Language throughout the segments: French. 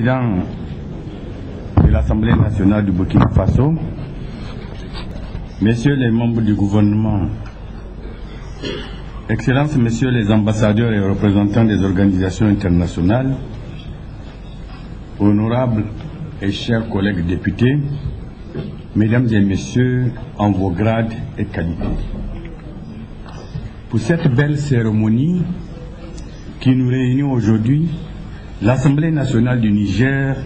Président de l'Assemblée nationale du Burkina Faso, Messieurs les membres du gouvernement, Excellences, Messieurs les ambassadeurs et représentants des organisations internationales, honorables et chers collègues députés, Mesdames et Messieurs en vos grades et qualités. Pour cette belle cérémonie qui nous réunit aujourd'hui, l'Assemblée nationale du Niger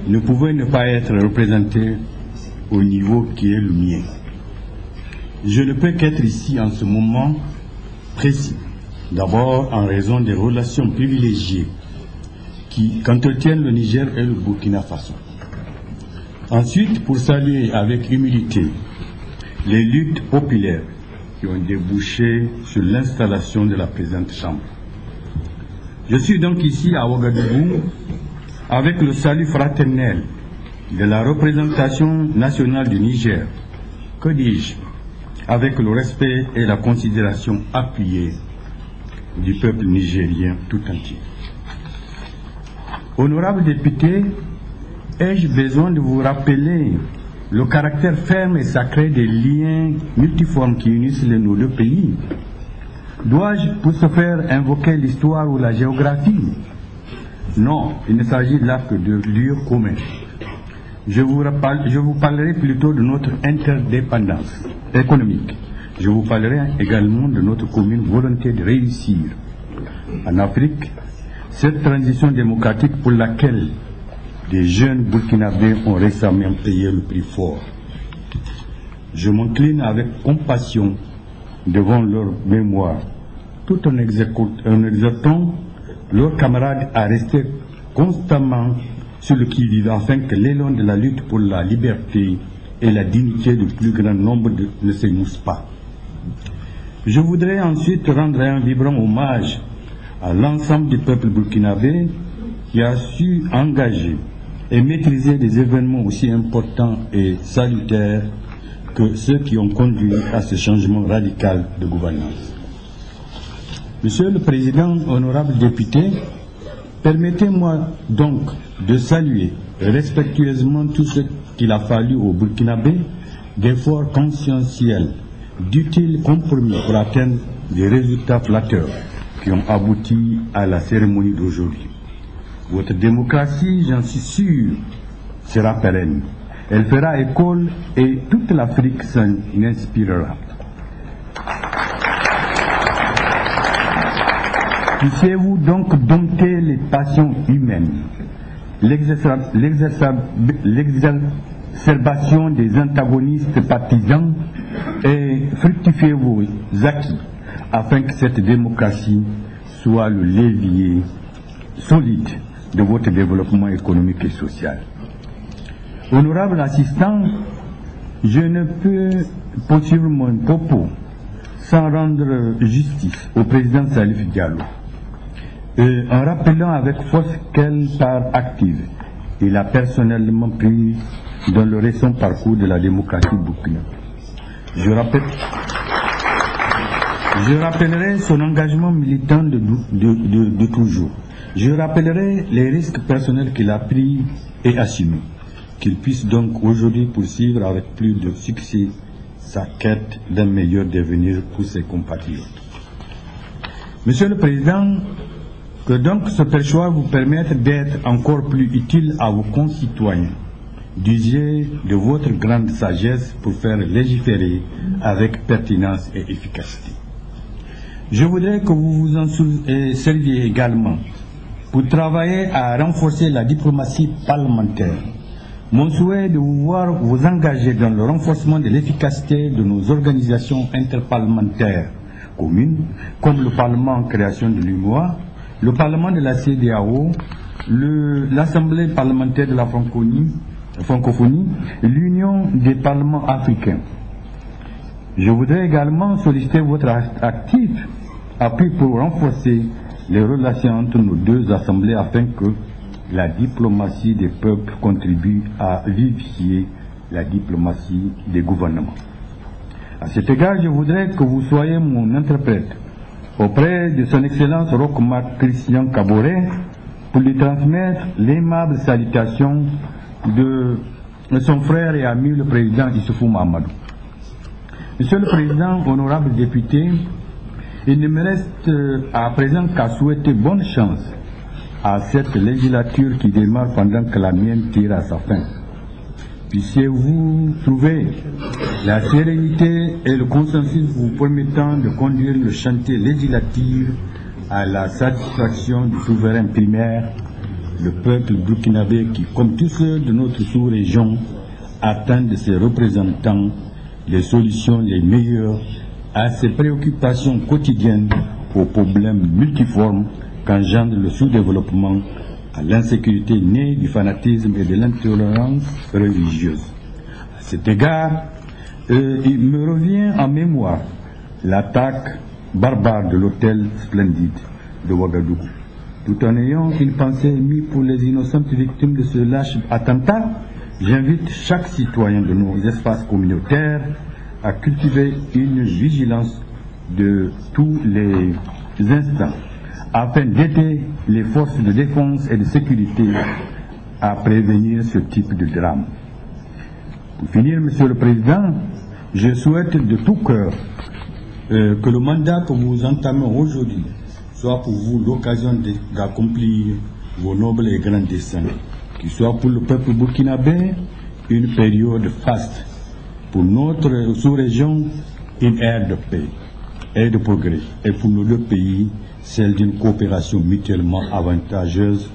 ne pouvait ne pas être représentée au niveau qui est le mien. Je ne peux qu'être ici en ce moment précis, d'abord en raison des relations privilégiées qu'entretiennent le Niger et le Burkina Faso. Ensuite, pour saluer avec humilité les luttes populaires qui ont débouché sur l'installation de la présente Chambre. Je suis donc ici à Ouagadougou avec le salut fraternel de la représentation nationale du Niger, que dis-je, avec le respect et la considération appuyée du peuple nigérien tout entier. Honorables députés, ai-je besoin de vous rappeler le caractère ferme et sacré des liens multiformes qui unissent nos deux pays? Dois-je pour ce faire invoquer l'histoire ou la géographie? Non, il ne s'agit là que de lieux communs. Je vous parlerai plutôt de notre interdépendance économique. Je vous parlerai également de notre commune volonté de réussir en Afrique cette transition démocratique pour laquelle des jeunes burkinabés ont récemment payé le prix fort. Je m'incline avec compassion devant leur mémoire, tout en exhortant leurs camarades à rester constamment sur le qui-vive afin que l'élan de la lutte pour la liberté et la dignité du plus grand nombre ne s'émousse pas. Je voudrais ensuite rendre un vibrant hommage à l'ensemble du peuple burkinabé qui a su engager et maîtriser des événements aussi importants et salutaires que ceux qui ont conduit à ce changement radical de gouvernance. Monsieur le Président, honorables députés, permettez-moi donc de saluer respectueusement tout ce qu'il a fallu aux Burkinabés d'efforts conscientiels, d'utiles compromis pour atteindre des résultats flatteurs qui ont abouti à la cérémonie d'aujourd'hui. Votre démocratie, j'en suis sûr, sera pérenne. Elle fera école et toute l'Afrique s'en inspirera. Puissiez-vous donc dompter les passions humaines, l'exacerbation des antagonistes partisans et fructifier vos acquis afin que cette démocratie soit le levier solide de votre développement économique et social. Honorable assistant, je ne peux poursuivre mon propos sans rendre justice au président Salif Diallo, en rappelant avec force quelle part active il a personnellement pris dans le récent parcours de la démocratie burkinabé. Je rappellerai son engagement militant de toujours. Je rappellerai les risques personnels qu'il a pris et assumés. Qu'il puisse donc aujourd'hui poursuivre avec plus de succès sa quête d'un meilleur devenir pour ses compatriotes. Monsieur le Président, que donc ce perchoir vous permette d'être encore plus utile à vos concitoyens. D'user de votre grande sagesse pour faire légiférer avec pertinence et efficacité. Je voudrais que vous vous en serviez également pour travailler à renforcer la diplomatie parlementaire. Mon souhait est de vous voir vous engager dans le renforcement de l'efficacité de nos organisations interparlementaires communes, comme le Parlement en création de l'UMOA, le Parlement de la CEDEAO, l'Assemblée parlementaire de la francophonie, l'Union des parlements africains. Je voudrais également solliciter votre actif appui pour renforcer les relations entre nos deux assemblées afin que la diplomatie des peuples contribue à vivifier la diplomatie des gouvernements. À cet égard, je voudrais que vous soyez mon interprète auprès de son Excellence Roch Marc Christian Kaboré, pour lui transmettre l'aimable salutation de son frère et ami le président Issoufou Mahamadou. Monsieur le Président, honorables députés, il ne me reste à présent qu'à souhaiter bonne chance à cette législature qui démarre pendant que la mienne tire à sa fin. Puissiez-vous trouver la sérénité et le consensus vous permettant de conduire le chantier législatif à la satisfaction du souverain primaire, le peuple burkinabé qui, comme tous ceux de notre sous-région, attend de ses représentants les solutions les meilleures à ses préoccupations quotidiennes, aux problèmes multiformes qu'engendre le sous-développement, à l'insécurité née du fanatisme et de l'intolérance religieuse. À cet égard, il me revient en mémoire l'attaque barbare de l'hôtel Splendide de Ouagadougou. Tout en ayant une pensée émue pour les innocentes victimes de ce lâche attentat, j'invite chaque citoyen de nos espaces communautaires à cultiver une vigilance de tous les instants afin d'aider les forces de défense et de sécurité à prévenir ce type de drame. Pour finir, Monsieur le Président, je souhaite de tout cœur que le mandat que vous entamez aujourd'hui soit pour vous l'occasion d'accomplir vos nobles et grands desseins, qu'il soit pour le peuple burkinabé une période faste, pour notre sous-région une ère de paix et de progrès, et pour nos deux pays celle d'une coopération mutuellement avantageuse.